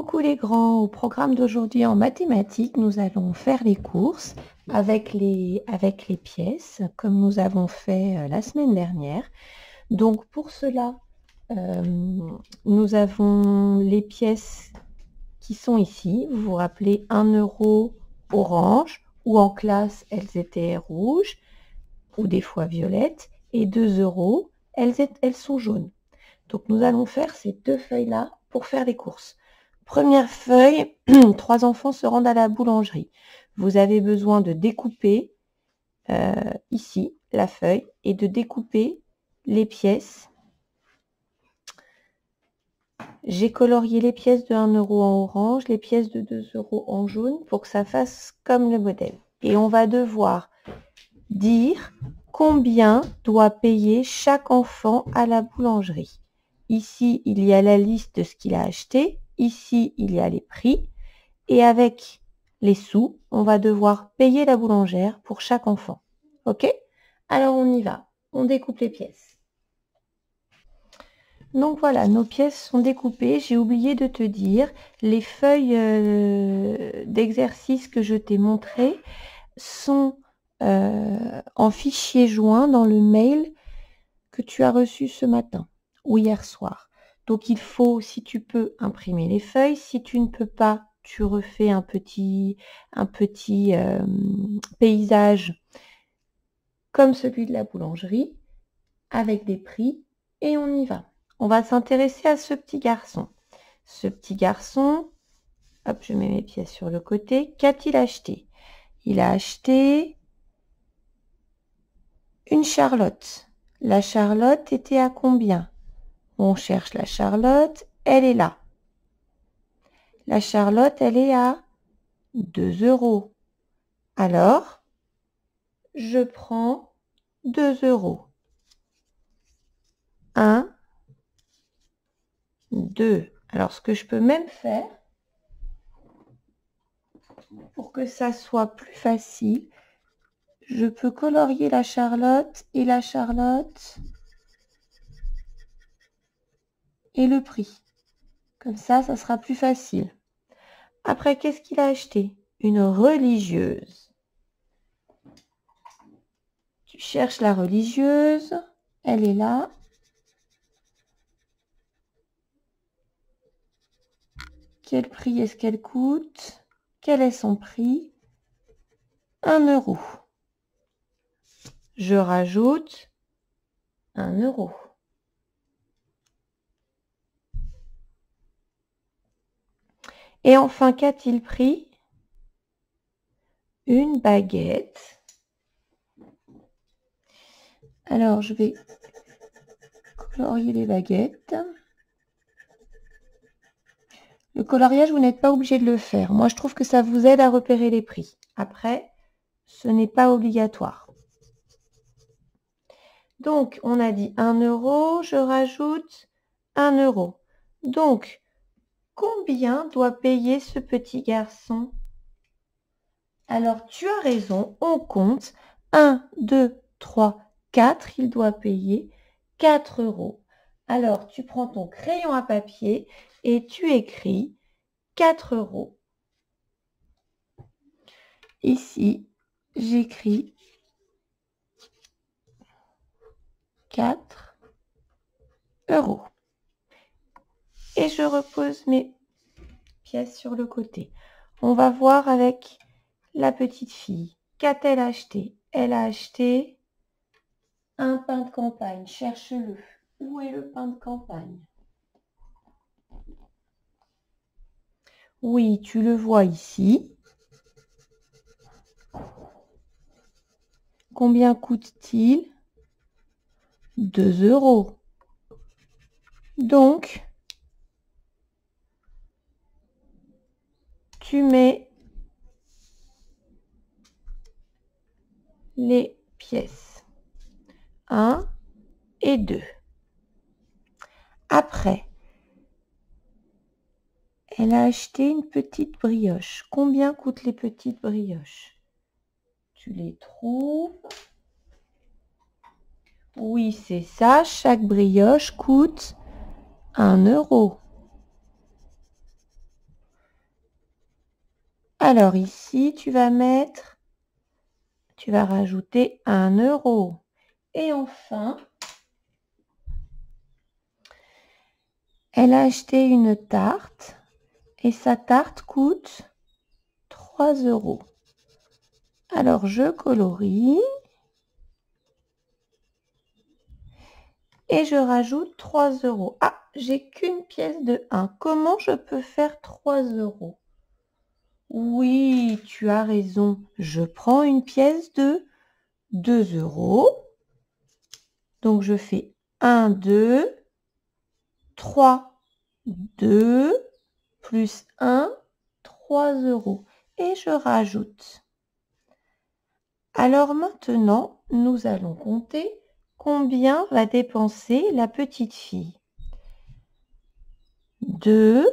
Coucou les grands, au programme d'aujourd'hui en mathématiques, nous allons faire les courses avec les pièces, comme nous avons fait la semaine dernière. Donc pour cela, nous avons les pièces qui sont ici. Vous vous rappelez 1 euro orange, ou en classe, elles étaient rouges, ou des fois violettes, et 2 euros, elles sont jaunes. Donc nous allons faire ces deux feuilles-là pour faire les courses. Première feuille, 3 enfants se rendent à la boulangerie. Vous avez besoin de découper ici la feuille et de découper les pièces. J'ai colorié les pièces de 1 euro en orange, les pièces de 2 euros en jaune pour que ça fasse comme le modèle. Et on va devoir dire combien doit payer chaque enfant à la boulangerie. Ici, il y a la liste de ce qu'il a acheté. Ici, il y a les prix. Et avec les sous, on va devoir payer la boulangère pour chaque enfant. OK? Alors, on y va. On découpe les pièces. Donc voilà, nos pièces sont découpées. J'ai oublié de te dire, les feuilles d'exercice que je t'ai montrées sont en fichier joint dans le mail que tu as reçu ce matin ou hier soir. Donc il faut, si tu peux, imprimer les feuilles. Si tu ne peux pas, tu refais un petit paysage comme celui de la boulangerie avec des prix et on y va. On va s'intéresser à ce petit garçon. Ce petit garçon, hop, je mets mes pièces sur le côté. Qu'a-t-il acheté? Il a acheté une Charlotte. La Charlotte était à combien? On cherche la Charlotte, elle est là. La Charlotte, elle est à 2 euros. Alors, je prends 2 euros. 1, 2. Alors, ce que je peux même faire, pour que ça soit plus facile, je peux colorier la Charlotte et la Charlotte et le prix. Comme ça sera plus facile. Après, qu'est-ce qu'il a acheté? Une religieuse. Tu cherches la religieuse, elle est là. Quel prix est-ce qu'elle coûte? Quel est son prix? 1 euro. Je rajoute 1 euro. Et enfin, qu'a-t-il pris? Une baguette. Alors, je vais colorier les baguettes. Le coloriage, vous n'êtes pas obligé de le faire. Moi, je trouve que ça vous aide à repérer les prix. Après, ce n'est pas obligatoire. Donc, on a dit 1 euro, je rajoute 1 euro. Donc, combien doit payer ce petit garçon? Alors, tu as raison, on compte. 1, 2, 3, 4, il doit payer 4 euros. Alors, tu prends ton crayon à papier et tu écris 4 euros. Ici, j'écris 4 euros. Et je repose mes pièces sur le côté. On va voir avec la petite fille. Qu'a-t-elle acheté? Elle a acheté un pain de campagne. Cherche-le. Où est le pain de campagne? Oui, tu le vois ici. Combien coûte-t-il? 2 euros. Donc, tu mets les pièces 1 et 2. Après, elle a acheté une petite brioche. Combien coûtent les petites brioches? Tu les trouves? Oui, c'est ça. Chaque brioche coûte 1 euro. Alors ici, tu vas rajouter 1 €. Et enfin, elle a acheté une tarte et sa tarte coûte 3 €. Alors je colorie et je rajoute 3 €. Ah, j'ai qu'une pièce de 1. Comment je peux faire 3 €? Oui, tu as raison. Je prends une pièce de 2 €. Donc je fais 1, 2, 3, 2, plus 1, 3 €. Et je rajoute. Alors maintenant, nous allons compter combien va dépenser la petite fille. 2,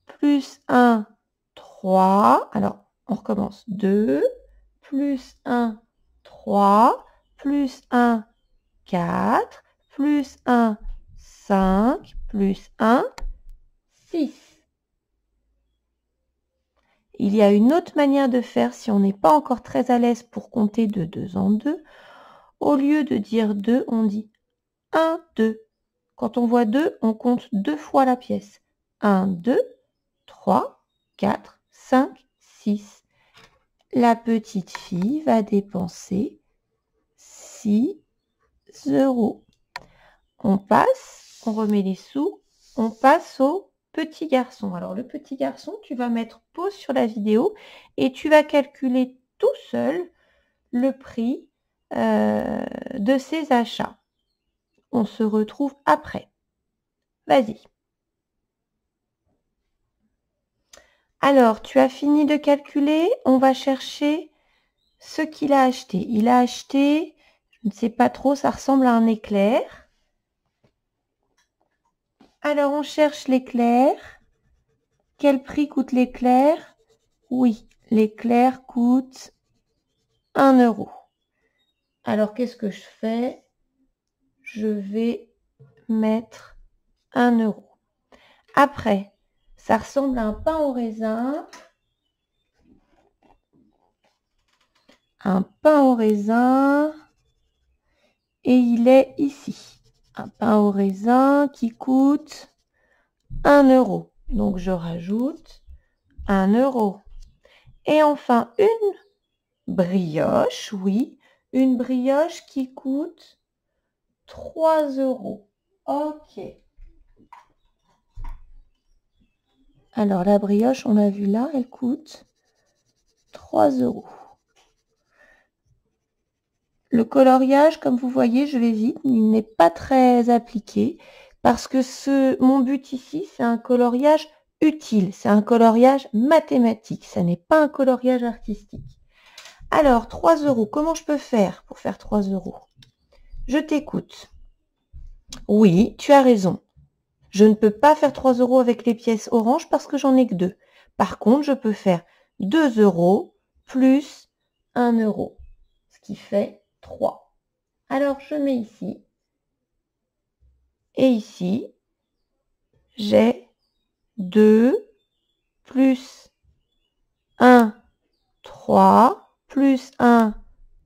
plus 1, 3. Alors, on recommence. 2, plus 1, 3, plus 1, 4, plus 1, 5, plus 1, 6. Il y a une autre manière de faire si on n'est pas encore très à l'aise pour compter de 2 en 2. Au lieu de dire 2, on dit 1, 2. Quand on voit 2, on compte 2 fois la pièce. 1, 2, 3, 4, 5, 6. La petite fille va dépenser 6 €. On passe, on remet les sous, on passe au petit garçon. Alors le petit garçon, tu vas mettre pause sur la vidéo et tu vas calculer tout seul le prix de ses achats. On se retrouve après. Vas-y. Alors, tu as fini de calculer, on va chercher ce qu'il a acheté. Il a acheté, je ne sais pas trop, ça ressemble à un éclair. Alors, on cherche l'éclair. Quel prix coûte l'éclair? Oui, l'éclair coûte 1 €. Alors, qu'est-ce que je fais? Je vais mettre 1 €. Après, ça ressemble à un pain au raisin. Un pain au raisin. Et il est ici. Un pain au raisin qui coûte 1 €. Donc, je rajoute 1 €. Et enfin, une brioche, oui, une brioche qui coûte 3 €. Ok. Alors, la brioche, on l'a vu là, elle coûte 3 €. Le coloriage, comme vous voyez, je vais vite, il n'est pas très appliqué parce que mon but ici, c'est un coloriage utile, c'est un coloriage mathématique, ça n'est pas un coloriage artistique. Alors, 3 €, comment je peux faire pour faire 3 €? Je t'écoute. Oui, tu as raison. Je ne peux pas faire 3 € avec les pièces orange parce que j'en ai que 2. Par contre, je peux faire 2 € plus 1 €, ce qui fait 3. Alors, je mets ici. Et ici, j'ai 2 plus 1, 3, plus 1,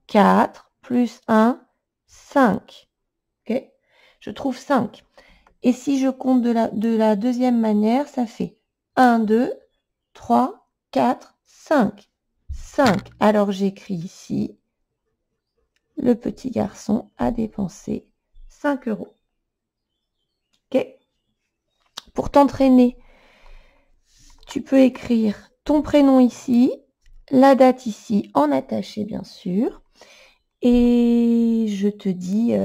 4, plus 1, 5. Ok? Je trouve 5. Et si je compte de la deuxième manière, ça fait 1, 2, 3, 4, 5. 5. Alors j'écris ici, le petit garçon a dépensé 5 €. Ok? Pour t'entraîner, tu peux écrire ton prénom ici, la date ici, en attaché bien sûr. Et je te dis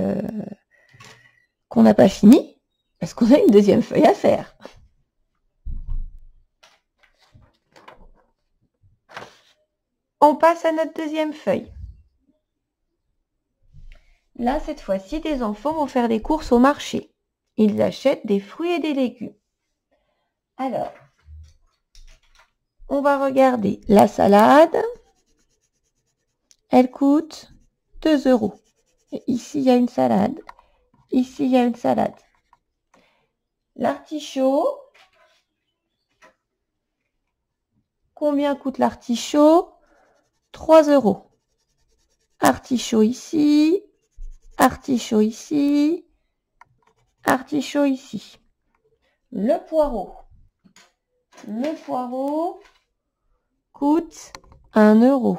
qu'on n'a pas fini, parce qu'on a une deuxième feuille à faire. On passe à notre deuxième feuille. Là, cette fois-ci, des enfants vont faire des courses au marché. Ils achètent des fruits et des légumes. Alors, on va regarder la salade. Elle coûte 2 €. Et ici, il y a une salade. Ici, il y a une salade. L'artichaut, Combien coûte l'artichaut? 3 €. Artichaut ici, artichaut ici, artichaut ici. Le poireau coûte 1 €.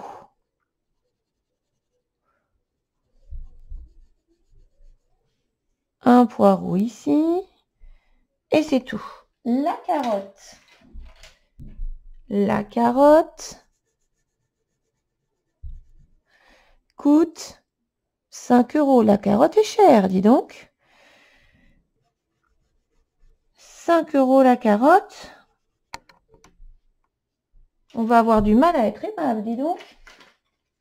Un poireau ici, et c'est tout. La carotte coûte 5 €. La carotte est chère, dis donc. 5 € la carotte. On va avoir du mal à être aimable, dis donc.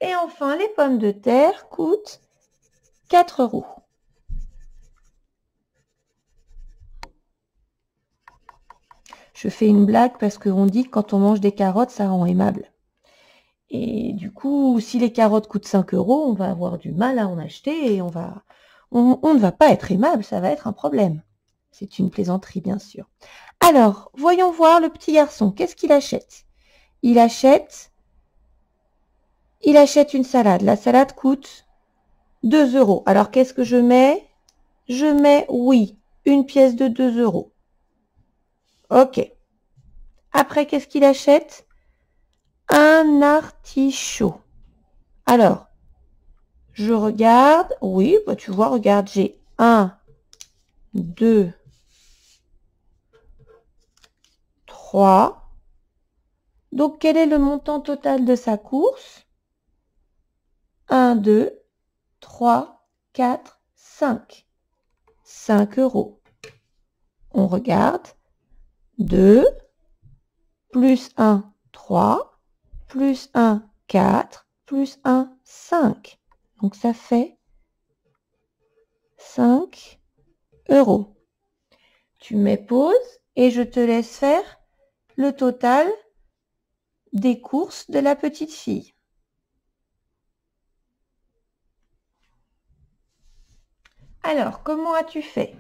Et enfin, les pommes de terre coûtent 4 €. Je fais une blague parce qu'on dit que quand on mange des carottes, ça rend aimable. Et du coup, si les carottes coûtent 5 €, on va avoir du mal à en acheter et on ne va pas être aimable, ça va être un problème. C'est une plaisanterie, bien sûr. Alors, voyons voir le petit garçon. Qu'est-ce qu'il achète? Il achète une salade. La salade coûte 2 €. Alors, qu'est-ce que je mets? Je mets, oui, une pièce de 2 €. Ok. Après, qu'est-ce qu'il achète? Un artichaut. Alors, je regarde. Oui, bah, tu vois, regarde, j'ai 1, 2, 3. Donc, quel est le montant total de sa course? 1, 2, 3, 4, 5. 5 €. On regarde. 2, plus 1, 3, plus 1, 4, plus 1, 5. Donc, ça fait 5 €. Tu mets pause et je te laisse faire le total des courses de la petite fille. Alors, comment as-tu fait?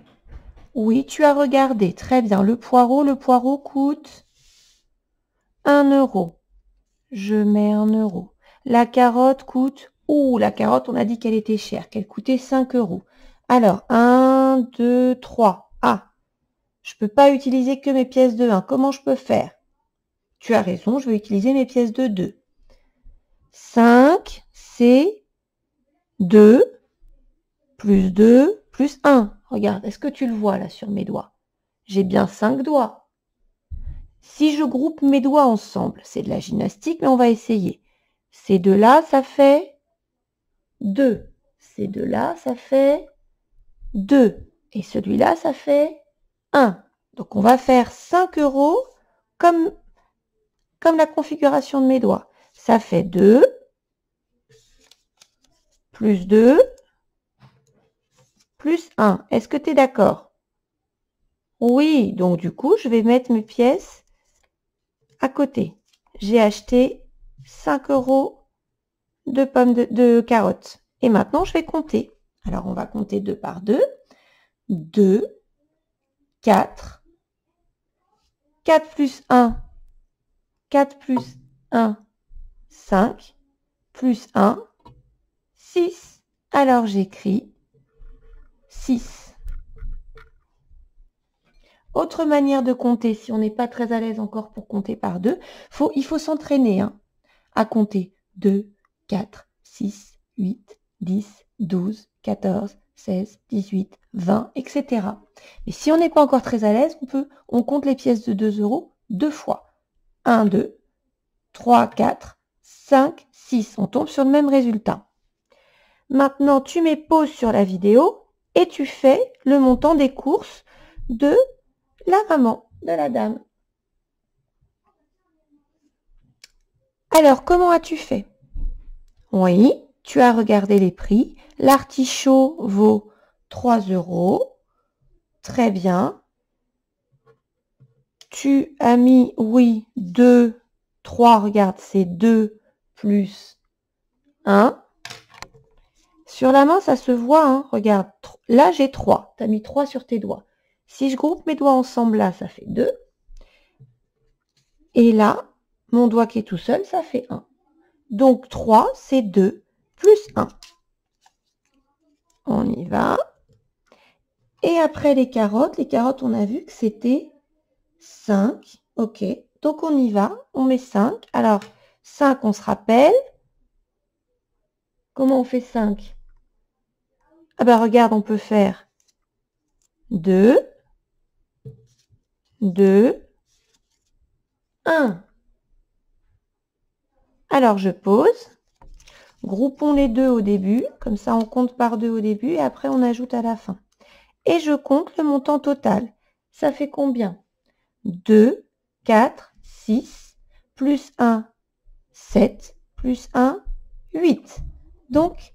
Oui, tu as regardé. Très bien. Le poireau coûte 1 €. Je mets 1 €. La carotte coûte... Ouh, la carotte, on a dit qu'elle était chère, qu'elle coûtait 5 €. Alors, 1, 2, 3. Ah, je ne peux pas utiliser que mes pièces de 1. Comment je peux faire? Tu as raison, je vais utiliser mes pièces de 2. 5, c'est 2, plus 2, plus 1. Regarde, est-ce que tu le vois là sur mes doigts? J'ai bien 5 doigts. Si je groupe mes doigts ensemble, c'est de la gymnastique, mais on va essayer. Ces deux-là, ça fait 2. Ces deux-là, ça fait 2. Et celui-là, ça fait 1. Donc, on va faire 5 € comme la configuration de mes doigts. Ça fait 2, plus 2, plus 1. Est-ce que tu es d'accord? Oui, donc du coup, je vais mettre mes pièces à côté. J'ai acheté 5 € de carottes. Et maintenant, je vais compter. Alors, on va compter 2 par 2. 2, 4. 4 plus 1. 4 plus 1, 5. Plus 1, 6. Alors, j'écris 6. Autre manière de compter, si on n'est pas très à l'aise encore pour compter par 2, il faut s'entraîner à compter 2, 4, 6, 8, 10, 12, 14, 16, 18, 20, etc. Mais si on n'est pas encore très à l'aise, on compte les pièces de 2 € 2 fois. 1, 2, 3, 4, 5, 6. On tombe sur le même résultat. Maintenant, tu mets pause sur la vidéo et tu fais le montant des courses de la maman, de la dame. Alors, comment as-tu fait? Oui, tu as regardé les prix. L'artichaut vaut 3 €. Très bien. Tu as mis, oui, 2, 3, regarde, c'est 2 plus 1. Sur la main, ça se voit, hein, regarde. Là, j'ai 3. Tu as mis 3 sur tes doigts. Si je groupe mes doigts ensemble, là, ça fait 2. Et là, Mon doigt qui est tout seul, ça fait 1. Donc 3, c'est 2 plus 1. On y va. Et après les carottes, on a vu que c'était 5. Ok, donc on y va, on met 5. Alors, 5, on se rappelle. Comment on fait 5? Ah bah regarde, on peut faire 2, 2, 1. Alors je pose. Groupons les deux au début, comme ça on compte par 2 au début et après on ajoute à la fin. Et je compte le montant total. Ça fait combien? 2, 4, 6, plus 1, 7, plus 1, 8. Donc,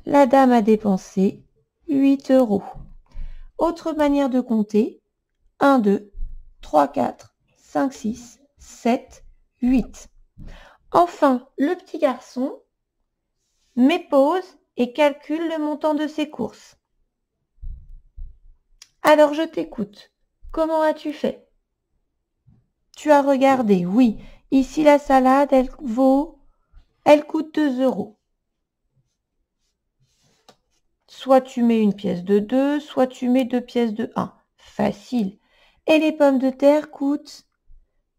la dame a dépensé 8 euros. Autre manière de compter, 1, 2, 3, 4, 5, 6, 7, 8. Enfin, le petit garçon met pause et calcule le montant de ses courses. Alors, je t'écoute. Comment as-tu fait? Tu as regardé, oui. Ici, la salade, elle coûte 2 euros. Soit tu mets une pièce de 2, soit tu mets 2 pièces de 1. Facile. Et les pommes de terre coûtent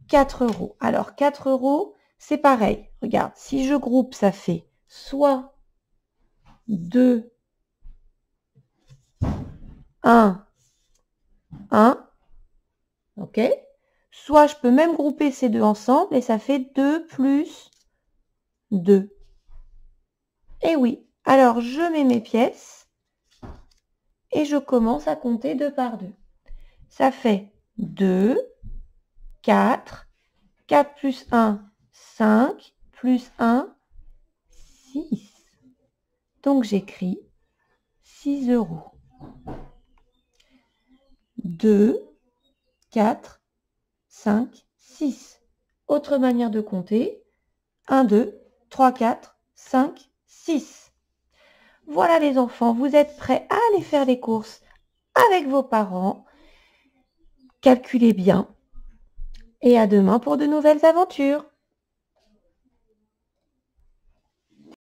4 euros. Alors, 4 euros, c'est pareil. Regarde, si je groupe, ça fait soit 2, 1, 1. OK? Soit je peux même grouper ces deux ensemble et ça fait 2 plus 2. Et oui. Alors, je mets mes pièces et je commence à compter 2 par 2. Ça fait 2, 4, 4 plus 1, 5, plus 1, 6. Donc j'écris 6 euros. 2, 4, 5, 6. Autre manière de compter, 1, 2, 3, 4, 5, 6. Voilà les enfants, vous êtes prêts à aller faire les courses avec vos parents. Calculez bien. Et à demain pour de nouvelles aventures.